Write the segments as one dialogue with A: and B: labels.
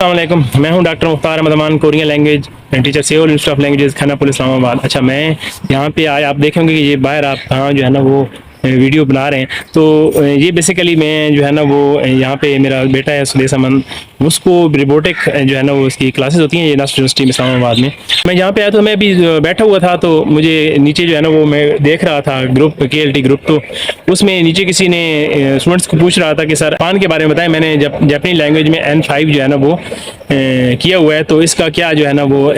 A: अस्सलाम वालेकुम। मैं हूं doctor Mukhtar Ahmad Aman, Korean language teacher, Seoul institute of languages, Khanapur, Islamabad. अच्छा, मैं यहाँ पे आए, आप देखेंगे कि ये बाहर आप कहाँ जो है ना वो वीडियो बना रहे हैं। तो ये बेसिकली मैं जो है ना वो यहाँ पे मेरा बेटा है सुदेश अमन, उसको रोबोटिक जो है ना वो उसकी क्लासेस होती हैं ये नासिर यूनिवर्सिटी में इस्लामाबाद में। मैं यहाँ पे आया तो मैं अभी बैठा हुआ था, तो मुझे नीचे जो है ना वो मैं देख रहा था ग्रुप KLT ग्रुप, तो उसमें नीचे किसी ने स्टूडेंट्स को पूछ रहा था कि सर पान के बारे में बताएं। मैंने जब जापानी लैंग्वेज में N5 जो है ना वो किया हुआ है, तो इसका क्या जो है ना वो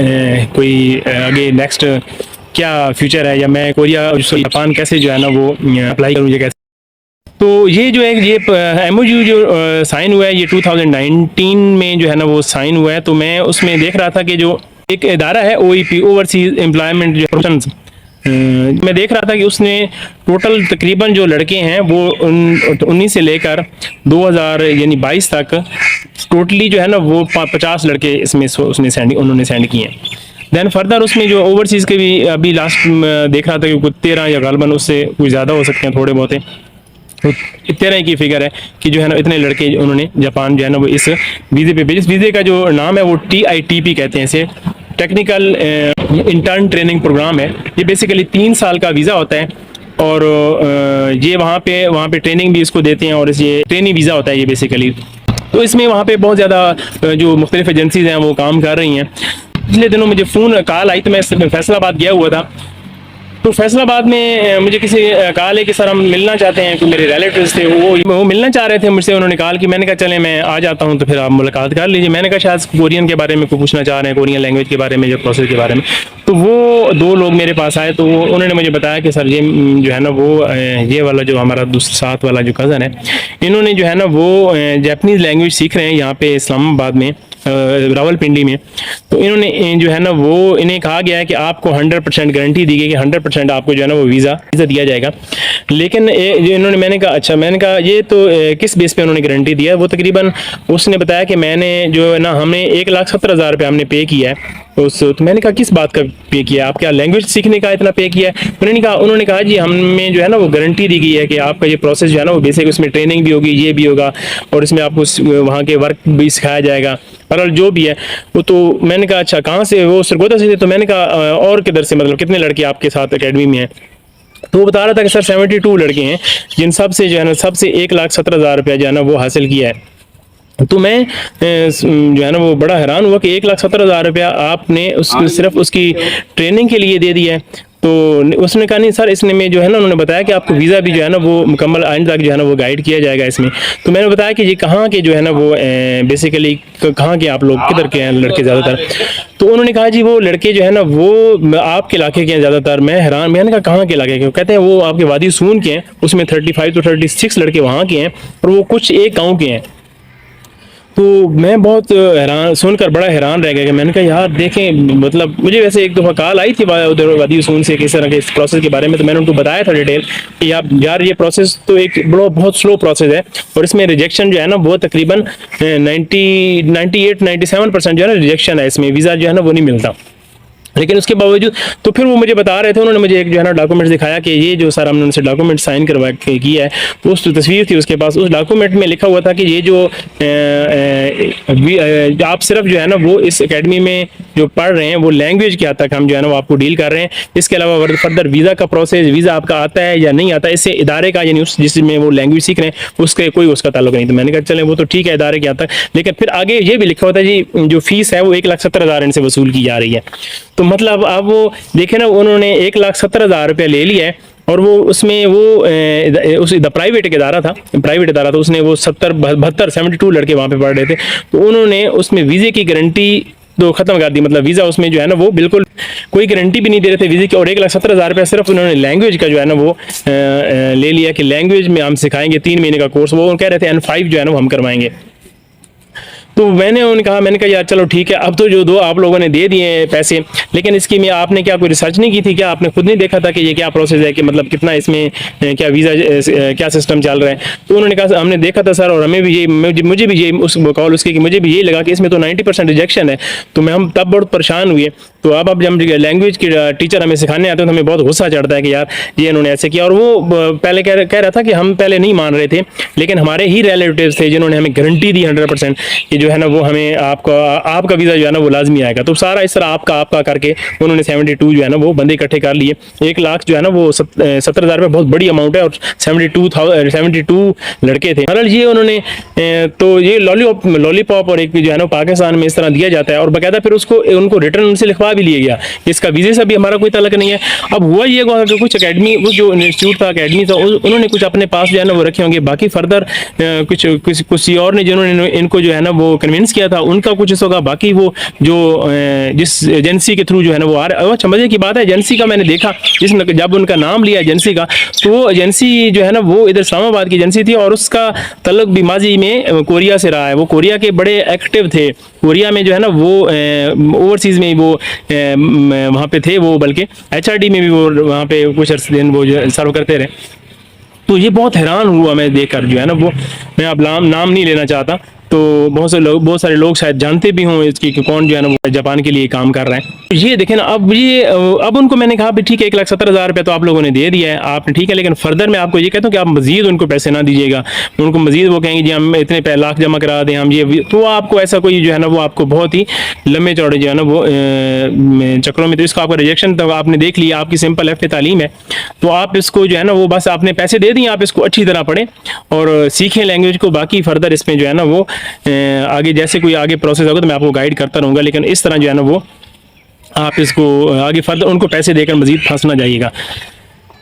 A: कोई आगे नेक्स्ट क्या फ्यूचर है, या मैं कोरिया जापान कैसे जो है ना वो अप्लाई करूँ, ये कैसे। तो ये जो है ये MOU जो साइन हुआ है ये 2019 में जो है ना वो साइन हुआ है। तो मैं उसमें देख रहा था कि जो एक इदारा है OEP, ओवरसीज एम्प्लॉयमेंट प्रोफेशंस, मैं देख रहा था कि उसने टोटल तकरीबन जो लड़के हैं वो 19 से लेकर 2000 यानी 22 तक टोटली जो है ना वो 50 लड़के इसमें उन्होंने सेंड किए हैं। देन फर्दर उसमें जो ओवरसीज़ के भी अभी लास्ट देख रहा था कि कुछ 13 या गालबन उससे कुछ ज़्यादा हो सकते हैं, थोड़े बहुत है, तो 13 की फिगर है कि जो है ना इतने लड़के उन्होंने जापान जो है ना वो इस वीज़े पे भेजे। इस वीज़े का जो नाम है वो TITP कहते हैं, इसे टेक्निकल इंटर्न ट्रेनिंग प्रोग्राम है। ये बेसिकली 3 साल का वीज़ा होता है, और ये वहाँ पे ट्रेनिंग भी इसको देते हैं, और ये ट्रेनिंग वीज़ा होता है ये बेसिकली। तो इसमें वहाँ पे बहुत ज़्यादा जो मुख्तलिफ एजेंसीज हैं वो काम कर रही हैं। पिछले दिनों मुझे फ़ोन कॉल आई, तो मैं फैसलाबाद गया हुआ था। तो फैसलाबाद में मुझे किसी कॉल है कि सर हम मिलना चाहते हैं, कोई मेरे रिलेटिव्स थे वो मिलना चाह रहे थे मुझसे। उन्होंने कॉल की, मैंने कहा चले मैं आ जाता हूं, तो फिर आप मुलाकात कर लीजिए। मैंने कहा शायद कोरियन के बारे में कोई पूछना चाह रहे हैं, कोरियन लैंग्वेज के बारे में, जो प्रोसेस के बारे में। तो वो 2 लोग मेरे पास आए, तो उन्होंने मुझे बताया कि सर ये जो है ना वो ये वाला जो हमारा साथ वाला जो कज़न है, इन्होंने जो है ना वो जापानीज़ लैंग्वेज सीख रहे हैं यहाँ पे इस्लामाबाद में, रावलपिंडी में। तो इन्होंने जो है ना वो इन्हें कहा गया है कि आपको 100% गारंटी दी गई कि 100% आपको जो है ना वो वीज़ा दिया जाएगा। लेकिन जो इन्होंने, मैंने कहा अच्छा, मैंने कहा ये तो किस बेस पे उन्होंने गारंटी दिया है। वो तकरीबन उसने बताया कि मैंने जो है ना हमें 1,70,000 रुपये हमने पे किया है तो मैंने कहा किस बात का पे किया, आप क्या लैंग्वेज सीखने का इतना पे किया है। उन्होंने कहा जी हमें जो है ना वो गारंटी दी गई है कि आपका ये प्रोसेस जो है ना वो बेसिक उसमें ट्रेनिंग भी होगी, ये भी होगा, और इसमें आपको वहाँ के वर्क भी सिखाया जाएगा, और जो भी है वो। तो मैंने कहा अच्छा कहाँ से, वो सरगोदा से थे। तो मैंने कहा और किधर से, मतलब कितने लड़के आपके साथ एकेडमी में हैं। तो वो बता रहा था कि सर 72 लड़के हैं, जिन सब से जो है ना सबसे 1,70,000 रुपया जो है ना वो हासिल किया है। तो मैं जो है ना वो बड़ा हैरान हुआ कि 1,70,000 रुपया आपने सिर्फ उसकी ट्रेनिंग के लिए दे दिया है। तो उसने कहा नहीं सर, इसने में जो है ना उन्होंने बताया कि आपको वीज़ा भी जो है ना वो मुकम्मल आइंद तक जो है ना वो गाइड किया जाएगा इसमें। तो मैंने बताया कि ये कहाँ के जो है ना वो बेसिकली कहाँ के आप लोग, किधर के हैं लड़के ज़्यादातर। तो उन्होंने कहा जी वो लड़के जो है ना वो आपके इलाके के हैं ज़्यादातर। मैं हैरान, मैंने कहा कहाँ के इलाके के, कहते हैं वो आपके वादी सून के हैं, उसमें 35 to 36 लड़के वहाँ के हैं, और वो कुछ एक गाँव के हैं। तो मैं बहुत हैरान सुनकर बड़ा हैरान रह गया कि मैंने कहा यार देखें, मतलब मुझे वैसे एक दफ़ा कॉल आई थी उधर वादी उसून से किस तरह के इस प्रोसेस के बारे में। तो मैंने उनको बताया था डिटेल कि आप यार ये प्रोसेस तो एक बहुत स्लो प्रोसेस है, और इसमें रिजेक्शन जो है ना वो तकरीबन 98-97% जो है ना रिजेक्शन है इसमें, वीज़ा जो है ना वो नहीं मिलता। लेकिन उसके बावजूद तो फिर वो मुझे बता रहे थे, उन्होंने मुझे एक जो है ना डॉक्यूमेंट दिखाया कि ये जो सर हमने उनसे डॉक्यूमेंट साइन करवा के किया है, तो उस तस्वीर थी उसके पास। उस डॉक्यूमेंट में लिखा हुआ था कि ये जो आप सिर्फ जो है ना वो इस एकेडमी में जो पढ़ रहे हैं वो लैंग्वेज के हद तक हम जो है ना वो आपको डील कर रहे हैं। इसके अलावा फर्दर वीज़ा का प्रोसेस, वीज़ा आपका आता है या नहीं आता है, इससे इदारे का यानी जिसमें वो लैंग्वेज सीख रहे हैं उसके कोई उसका ताल्लुक नहीं। तो मैंने कहा चलें वो तो ठीक है, इदारे के हद तक। लेकिन फिर आगे ये भी लिखा होता है जी जो फीस है वो 1,70,000 इनसे वसूल की जा रही है। तो मतलब अब वो देखे ना, उन्होंने 1,70,000 रुपया ले लिया है, और वो उसमें वो उस प्राइवेट इदारा था, उसने वो 72 लड़के वहाँ पे पढ़ रहे थे। तो उन्होंने उसमें वीज़े की गारंटी तो ख़त्म कर दी, मतलब वीज़ा उसमें जो है ना वो बिल्कुल कोई गारंटी भी नहीं दे रहे थे वीज़े की, और 1,70,000 रुपया सिर्फ उन्होंने लैंग्वेज का जो है ना वो ले लिया कि लैंग्वेज में हम सिखाएंगे 3 महीने का कोर्स। वो कह रहे थे N5 जो है ना वो हम करवाएंगे। तो मैंने कहा यार चलो ठीक है, अब तो जो 2 आप लोगों ने दे दिए पैसे, लेकिन इसकी में आपने क्या कोई रिसर्च नहीं की थी क्या? आपने खुद नहीं देखा था कि ये क्या प्रोसेस है, कि मतलब कितना इसमें क्या वीज़ा क्या सिस्टम चल रहा है? तो उन्होंने कहा हमने देखा था सर, और हमें भी ये मुझे भी ये उस कॉल उसकी कि मुझे भी यही लगा कि इसमें तो 90% रिजेक्शन है। तो हम तब बहुत परेशान हुए। तो अब जब लैंग्वेज की टीचर हमें सिखाने आते हैं तो हमें बहुत गुस्सा चढ़ता है कि यार ये इन्होंने ऐसे किया। और वो पहले कह रहा था कि हम पहले नहीं मान रहे थे, लेकिन हमारे ही रिलेटिव्स थे जिन्होंने हमें गारंटी दी 100% कि जो है ना वो हमें आपका वीज़ा जो है ना वो लाजमी आएगा। तो सारा इस तरह आपका करके उन्होंने 72 जो है ना वो बंदे इकट्ठे कर लिए। 1 लाख जो है ना वो 70,000 रुपये बहुत बड़ी अमाउंट है, और 72 लड़के थे। बहरहाल ये उन्होंने तो ये लॉलीपॉप और एक जो है ना पाकिस्तान में इस तरह दिया जाता है, और बाकायदा फिर उसको उनको रिटर्न उनसे लिखवा भी लिया गया कि इसका वीज़े से भी हमारा कोई ताल्लुक नहीं है। अब हुआ ये कि कुछ अकेडमी, वो जो इंस्टीट्यूट था अकेडमी था, उन्होंने कुछ अपने पास जो है ना वो रखे होंगे, बाकी फर्दर कुछ और ने जिन्होंने इनको जो है ना वो कन्विंस किया था उनका कुछ हिस्सा होगा। बाकी वो जो जिस एजेंसी के थ्रू जो है ना वो आ रहा है, अच्छा मजे की बात है एजेंसी का मैंने देखा, जिसने जब उनका नाम लिया एजेंसी का, तो वो एजेंसी जो है ना वो इधर इस्लामाबाद की एजेंसी थी, और उसका तल्लुक भी माजी में कोरिया से रहा है। वो कोरिया के बड़े एक्टिव थे, कोरिया में जो है ना वो ओवरसीज़ में वो वहाँ पे थे, वो बल्कि HRD में भी वो वहाँ पे कुछ दिन वो सर्व करते रहे। तो ये बहुत हैरान हुआ मैं देखकर जो है ना वो, मैं अब नाम नहीं लेना चाहता, तो बहुत सारे लोग शायद जानते भी हों इसकी कि कौन जो है ना वो जापान के लिए काम कर रहा है। तो ये देखें ना, अब उनको मैंने कहा भी ठीक है 1,70,000 रुपये तो आप लोगों ने दे दिया है आपने, ठीक है, लेकिन फर्दर मैं आपको ये कहता हूँ कि आप मजीद उनको पैसे ना दीजिएगा। उनको मजीद वो कहेंगे जी हम इतने लाख जमा करा दें हम ये, तो आपको ऐसा कोई जो है ना वो आपको बहुत ही लंबे चौड़े जो है ना वो चक्रों में, तो इसको आपका रिजेक्शन तो आपने देख लिया, आपकी सिंपल FA तालीम है, तो आप इसको जो है ना वो बस आपने पैसे दे दिए, आप इसको अच्छी तरह पढ़ें और सीखें लैंग्वेज को। बाकी फर्दर इसमें जो है ना वो आगे जैसे कोई आगे प्रोसेस होगा तो मैं आपको गाइड करता रहूँगा, लेकिन इस तरह जो है ना वो आप इसको आगे फर्दर उनको पैसे देकर मजीद फंस ना जाइएगा।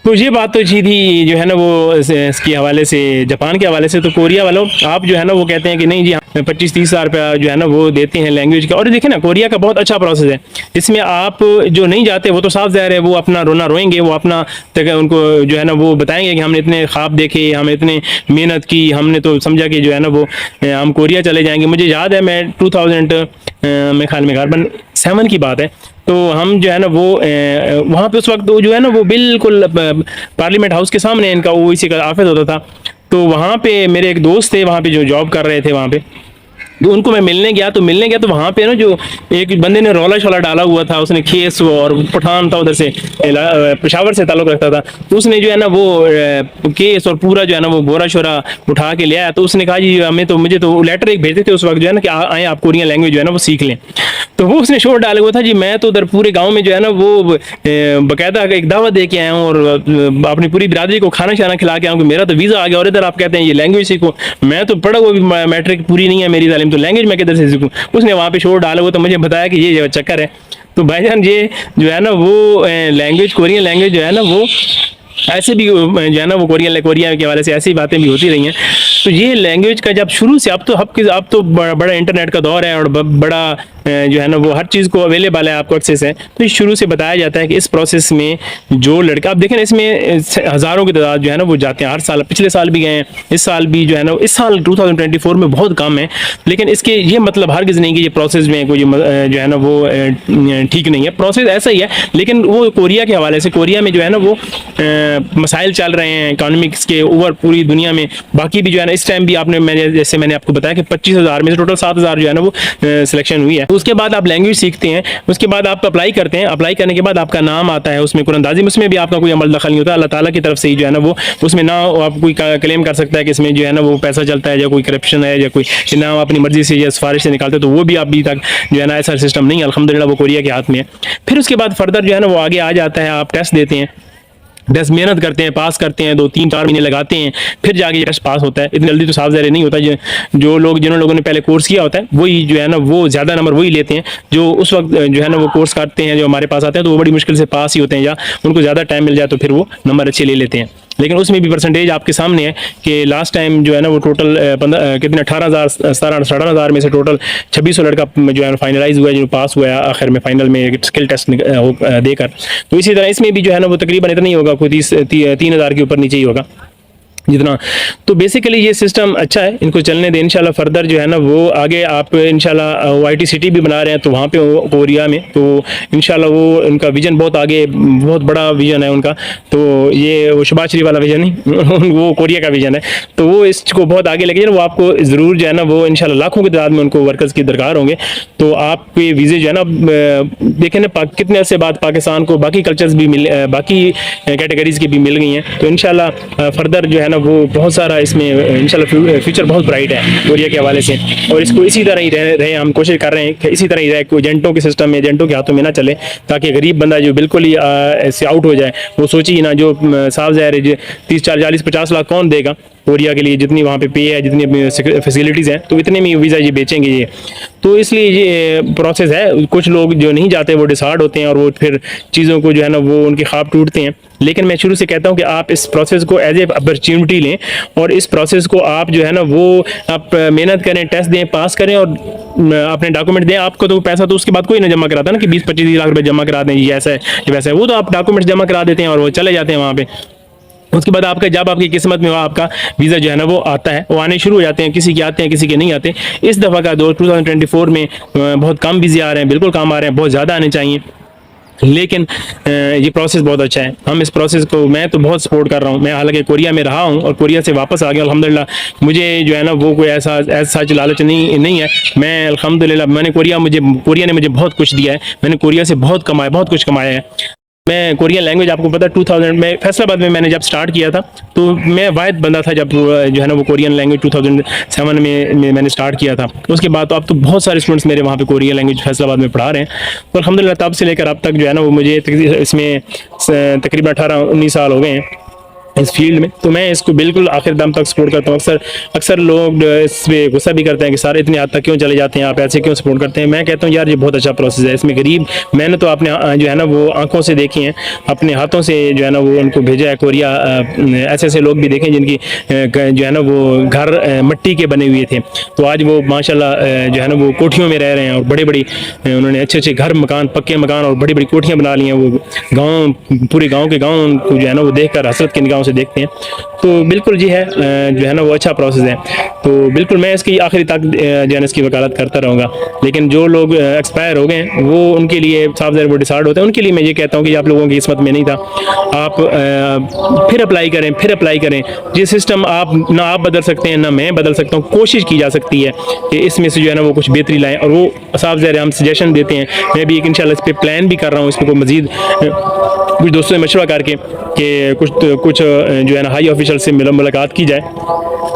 A: तो ये बात तो अच्छी थी जो है ना वो इसके हवाले से, जापान के हवाले से। तो कोरिया वालों आप जो है ना वो कहते हैं कि नहीं जी 25-30 हज़ार रुपया जो है ना वो देते हैं लैंग्वेज का। और देखिए ना कोरिया का बहुत अच्छा प्रोसेस है, इसमें आप जो नहीं जाते वो तो साफ ज़ाहिर है वो अपना रोना रोएंगे, वो अपना तक उनको जो है ना वो बताएंगे कि हमने इतने ख्वाब देखे, हमने इतने मेहनत की, हमने तो समझा कि जो है ना वो हम कोरिया चले जाएंगे। मुझे याद है मैं 2000 में ख्याल में कार्बन 7 की बात है, तो हम जो है ना वो वहाँ पे उस वक्त जो है ना वो बिल्कुल पार्लियामेंट हाउस के सामने इनका OIC का ऑफिस होता था। तो वहाँ पे मेरे एक दोस्त थे वहाँ पे जो जॉब कर रहे थे वहाँ पे, तो उनको मैं मिलने गया तो वहाँ पे ना जो एक बंदे ने रौला शौला डाला हुआ था, उसने खेस और पठान था उधर से पेशावर से ताल्लुक रखता था, तो उसने जो है ना वो केस और पूरा जो है ना वो बोरा शोरा उठा के ले आया। तो उसने कहा जी हमें तो मुझे तो लेटर एक भेजते थे उस वक्त जो है ना कि आए आप कोरियन लैंग्वेज जो है ना वो सीख लें। तो वो उसने शोर डाला हुआ था जी मैं तो उधर पूरे गाँव में जो है ना वो बाकायदा एक दावत दे के आया हूँ और अपनी पूरी बिरादरी को खाना शाना खिला के आया हूँ कि मेरा तो वीज़ा आ गया और इधर आप कहते हैं ये लैंग्वेज सीखो। मैं तो पढ़ा हुआ भी मैट्रिक पूरी नहीं है मेरी तालीम, तो लैंग्वेज मैं किधर से सीखूं। उसने वहाँ पे शोर डाला हुआ तो मुझे बताया कि ये चक्कर है। तो भाईजान ये जो है ना वो लैंग्वेज कोरियन लैंग्वेज जो है ना वो ऐसे भी जो है ना वो कोरिया के हवाले से ऐसी बातें भी होती रही हैं। तो ये लैंग्वेज का जब शुरू से अब तो बड़ा इंटरनेट का दौर है और बड़ा जो है ना वो हर चीज़ को अवेलेबल है, आपको एक्सेस है। तो इस शुरू से बताया जाता है कि इस प्रोसेस में जो लड़का, आप देखें इसमें हज़ारों की तादाद जो है ना वो जाते हैं हर साल, पिछले साल भी गए हैं, इस साल भी जो है ना इस साल 2024 में बहुत कम है। लेकिन इसके ये मतलब हरगिज़ नहीं कि ये प्रोसेस में कोई जो है ना वो ठीक नहीं है, प्रोसेस ऐसा ही है। लेकिन वो कोरिया के हवाले से, कोरिया में जो है ना वो मसाइल चल रहे हैं इकोनॉमिक्स के ओवर पूरी दुनिया में। बाकी भी जो है ना इस टाइम भी जैसे मैंने आपको बताया कि 25,000 में से टोटल 7,000 जो है ना वो सिलेक्शन हुई है। तो उसके बाद आप लैंग्वेज सीखते हैं, उसके बाद आप अप्लाई करते हैं, अप्लाई करने के बाद आपका नाम आता है उसमें कुरानंदाजी में, उसमें भी आपका कोई अमल दखल नहीं होता, अल्लाह ताला की तरफ से ही जो है ना वो उसमें ना आप कोई क्लेम कर सकता है कि इसमें जो है ना वो पैसा चलता है या कोई करप्शन है या कोई ना अपनी मर्जी से या सिफारिश से निकालते, तो वो भी अभी तक जो है ना ऐसा सिस्टम नहीं, अल्हम्दुलिल्लाह वो कोरिया के हाथ में है। फिर उसके बाद फर्दर जो है ना वो आगे आ जाता है, आप टेस्ट देते हैं, 10 मेहनत करते हैं, पास करते हैं, 2-3-4 महीने लगाते हैं, फिर जाके टेस्ट पास होता है। इतनी जल्दी तो साफ ज़ाहिर नहीं होता। जिन लोगों ने पहले कोर्स किया होता है वही जो है ना वो ज़्यादा नंबर वही लेते हैं, जो उस वक्त जो है ना वो कोर्स करते हैं, जो हमारे पास आते हैं तो वो बड़ी मुश्किल से पास ही होते हैं, या उनको ज़्यादा टाइम मिल जाए तो फिर वो नंबर अच्छे ले लेते हैं। लेकिन उसमें भी परसेंटेज आपके सामने है कि लास्ट टाइम जो है ना वो टोटल कितने 18,000 में से टोटल 2600 लड़का जो है फाइनलाइज हुआ है, जो पास हुआ है आखिर में फाइनल में स्किल टेस्ट देकर। तो इसी तरह इसमें भी जो है ना वो तकरीबन इतना ही होगा, कोई 3,000 के ऊपर नीचे ही होगा। जितना। तो बेसिकली ये सिस्टम अच्छा है, इनको चलने दें इंशाल्लाह। फर्दर जो है ना वो आगे आप इंशाल्लाह वाईटी सिटी भी बना रहे हैं, तो वहाँ पे कोरिया में, तो इंशाल्लाह वो उनका विजन बहुत आगे, बहुत बड़ा विजन है उनका। तो ये वो शबाज शरीफ वाला विजन नहीं वो कोरिया का विजन है। तो वो इसको बहुत आगे लेके जाए, वो आपको ज़रूर जो है ना वो इंशाल्लाह लाखों की तादाद में उनको वर्कर्स की दरकार होंगे। तो आपके वीज़े जो है ना देखें ना कितने अर्से बाद पाकिस्तान को बाकी कल्चर्स भी मिल, बाकी कैटेगरीज की भी मिल गई हैं। तो इंशाल्लाह फर्दर जो है ना वो बहुत सारा इसमें इंशाल्लाह फ्यूचर बहुत ब्राइट है कोरिया के हवाले से। और इसको इसी तरह ही रहे हम कोशिश कर रहे हैं कि इसी तरह ही रहे, कोई एजेंटों के सिस्टम में, एजेंटों के हाथों में ना चले, ताकि गरीब बंदा जो बिल्कुल ही ऐसे आउट हो जाए, वो सोचिए ना, जो साफ ज़ाहिर है 30, 40, 50 लाख कौन देगा कोरिया के लिए, जितनी वहाँ पे पे है, जितनी फैसिलिटीज़ हैं, तो इतने में वीज़ा ये बेचेंगे ये। तो इसलिए ये प्रोसेस है। कुछ लोग जो नहीं जाते वो डिसार्ड होते हैं और वो फिर चीज़ों को जो है ना वो उनके ख्वाब टूटते हैं। लेकिन मैं शुरू से कहता हूँ कि आप इस प्रोसेस को एज ए अपॉर्चुनिटी लें, और इस प्रोसेस को आप जो है ना वो आप मेहनत करें, टेस्ट दें, पास करें और अपने डॉक्यूमेंट दें। आपको तो पैसा तो उसके बाद कोई ना जमा कराता ना कि 20-25 लाख रुपए जमा करा दें, ये ऐसा है ये वैसा है। वो तो आप डॉक्यूमेंट जमा करा देते हैं और वो चले जाते हैं वहाँ पे। उसके बाद आपका जब आपकी किस्मत में आपका वीज़ा जो है ना वो आता है, वो आने शुरू हो जाते हैं, किसी के आते हैं, किसी के नहीं आते। इस दफ़ा का 2024 में बहुत कम वीज़े आ रहे हैं, बिल्कुल कम आ रहे हैं, बहुत ज़्यादा आने चाहिए। लेकिन ये प्रोसेस बहुत अच्छा है। हम इस प्रोसेस को मैं तो बहुत सपोर्ट कर रहा हूँ। मैं हालांकि कोरिया में रहा हूँ और कोरिया से वापस आ गया अल्हम्दुलिल्लाह। मुझे जो है ना वो कोई ऐसा सच लालच नहीं है। मैं अल्हम्दुलिल्लाह कोरिया ने मुझे बहुत कुछ दिया है। मैंने कोरिया से बहुत कुछ कमाया है। मैं कोरियन लैंग्वेज आपको पता है 2000 में फैसलाबाद में मैंने जब स्टार्ट किया था, तो मैं वाहिद बंदा था जब जो है ना वो कोरियन लैंग्वेज 2007 में मैंने स्टार्ट किया था। उसके बाद तो अब तो बहुत सारे स्टूडेंट्स मेरे वहाँ पे कोरियन लैंग्वेज फैसलाबाद में पढ़ा रहे हैं। तो अल्हम्दुलिल्लाह तब से लेकर अब तक जो है ना वो मुझे इसमें तकरीबन 18-19 साल हो गए हैं इस फील्ड में। तो मैं इसको बिल्कुल आखिर दम तक सपोर्ट करता हूँ। अक्सर लोग इस पर गुस्सा भी करते हैं कि सारे इतनी हद तक क्यों चले जाते हैं, आप ऐसे क्यों सपोर्ट करते हैं। मैं कहता हूँ यार ये बहुत अच्छा प्रोसेस है। इसमें गरीब मैंने तो अपने जो है ना वो आंखों से देखी हैं, अपने हाथों से जो है ना वो उनको भेजा है कोरिया। ऐसे ऐसे लोग भी देखें जिनकी जो है ना वो घर मिट्टी के बने हुए थे, तो आज वो माशाल्लाह जो है ना वो कोठियों में रह रहे हैं और बड़े बड़ी उन्होंने अच्छे घर मकान, पक्के मकान और बड़ी बड़ी कोठियाँ बना ली हैं। वो गाँव, पूरे गाँव के गाँव को जो है ना वो देख कर हसरत की निगाहों से देखते हैं। तो बिल्कुल जी है जो है ना वो अच्छा प्रोसेस है। तो बिल्कुल मैं इसकी आखिरी तक जो है ना इसकी वकालत करता रहूँगा। लेकिन जो लोग एक्सपायर हो गए हैं वो उनके लिए साफ ज़ाहिर वो डिसार्ड होते हैं, उनके लिए मैं ये कहता हूँ कि आप लोगों की किस्मत में नहीं था, आप फिर अप्लाई करें। ये सिस्टम आप बदल सकते हैं, ना मैं बदल सकता हूँ। कोशिश की जा सकती है कि इसमें से जो है ना वो कुछ बेहतरी लाएँ, और वो साफ ज़ाहिर हम सजेशन देते हैं। मैं भी एक इंशाल्लाह इस पर प्लान भी कर रहा हूँ, इस पर कोई मज़ीद कुछ दोस्तों से मशवरा करके कि कुछ जो है ना हाई ऑफिशियल से मुलाकात की जाए।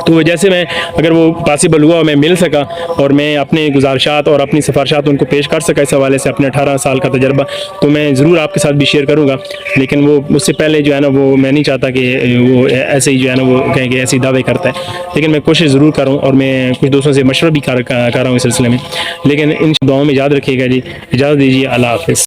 A: तो जैसे मैं अगर वो पॉसिबल हुआ, मैं मिल सका और मैं अपने गुजारिशात और अपनी सिफारिशात उनको पेश कर सका इस हवाले से, अपने 18 साल का तजर्बा, तो मैं ज़रूर आपके साथ भी शेयर करूँगा। लेकिन वो उससे पहले जो है ना वो मैं नहीं चाहता कि वो ऐसे ही जो है ना वो कहें कि ऐसे दावे करता है। लेकिन मैं कोशिश ज़रूर करूँ और मैं कुछ दोस्तों से मशवरा भी कर रहा हूँ इस सिलसिले में। लेकिन इन दुआओं में याद रखिएगा जी। इजाज़त दीजिए, अल्लाह हाफ़िज़।